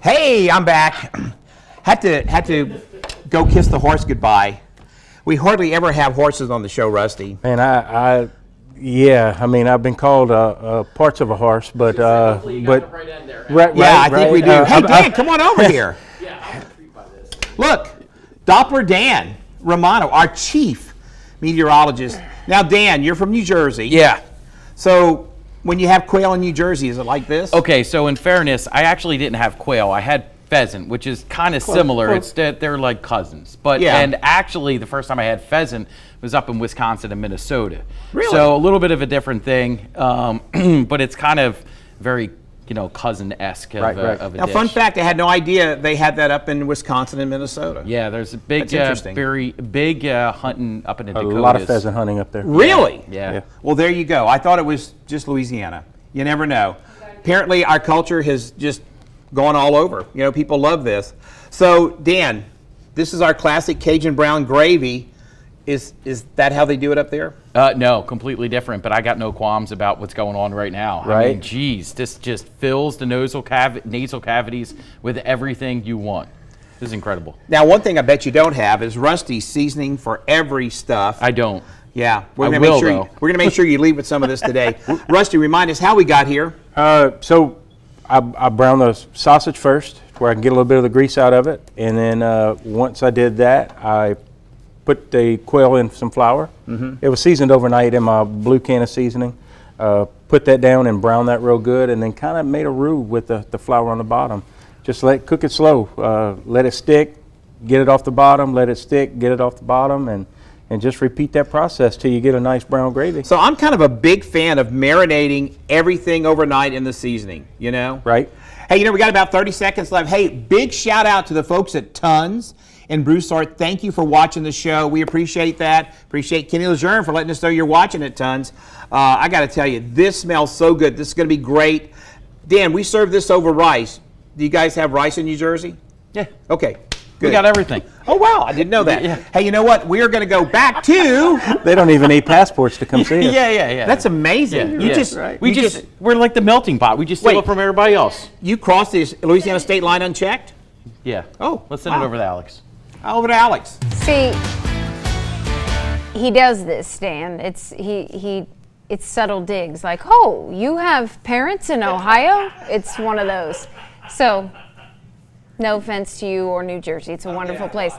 Hey, I'm back. had to go kiss the horse goodbye. We hardly ever have horses on the show, Rusty. And yeah, I mean, I've been called parts of a horse, but right, Yeah, I think we do. Hey, Dan, come on over here. Yeah, I'm intrigued by this. Look, Doppler Dan Romano, our chief meteorologist. Now, Dan, you're from New Jersey. Yeah. So when you have quail in New Jersey, is it like this? Okay, so in fairness, I actually didn't have quail. I had pheasant, which is kind of similar. It's that they're like cousins. But Yeah. and actually, the first time I had pheasant was up in Wisconsin and Minnesota. Really? So a little bit of a different thing, but it's kind of very cousin-esque of, Right. of a Now, dish. fun fact, I had no idea they had that up in Wisconsin and Minnesota. Yeah, there's a big, That's interesting. very big hunting up in the a Dakotas. lot of pheasant hunting up there. Really? Yeah. Well, there you go. I thought it was just Louisiana. You never know. Apparently, our culture has just gone all over. You know, people love this. So, Dan, this is our classic Cajun brown gravy. Is that how they do it up there? No, completely different, but I got no qualms about what's going on right now. I Right. mean, geez, this just fills the nasal cavities with everything you want. This is incredible. Now, one thing I bet you don't have is Rusty's seasoning for every stuff. I don't. Yeah, I will, though. we're gonna make sure you leave with some of this today. Rusty, remind us how we got here. So I brown the sausage first, where I can get a little bit of the grease out of it, and then once I did that, I put the quail in some flour. It was seasoned overnight in my blue can of seasoning. Put that down and brown that real good, and then kind of made a roux with the flour on the bottom. Just cook it slow. Let it stick, get it off the bottom, let it stick, get it off the bottom, and just repeat that process till you get a nice brown gravy. So I'm kind of a big fan of marinating everything overnight in the seasoning, you know? Right. Hey, we got about 30 seconds left. Hey, big shout out to the folks at Tons in Broussard. Thank you for watching the show. We appreciate that. Appreciate Kenny Lejeune for letting us know you're watching at Tons. I got to tell you, this smells so good. This is going to be great. Dan, we serve this over rice. Do you guys have rice in New Jersey? Yeah. Okay. We Good. got everything. Oh, wow. I didn't know that. Yeah. Hey, you know what? We are going to go back to... They don't even need passports to come see us. Yeah. That's amazing. Yeah. We're like the melting pot. We just steal Wait. it from everybody else. You crossed the Louisiana state line unchecked? Yeah. Oh, Let's send wow. it over to Alex. Over to Alex. See, he does this, Dan. It's subtle digs like, oh, you have parents in Ohio? It's one of those. So, no offense to you or New Jersey. It's a wonderful place.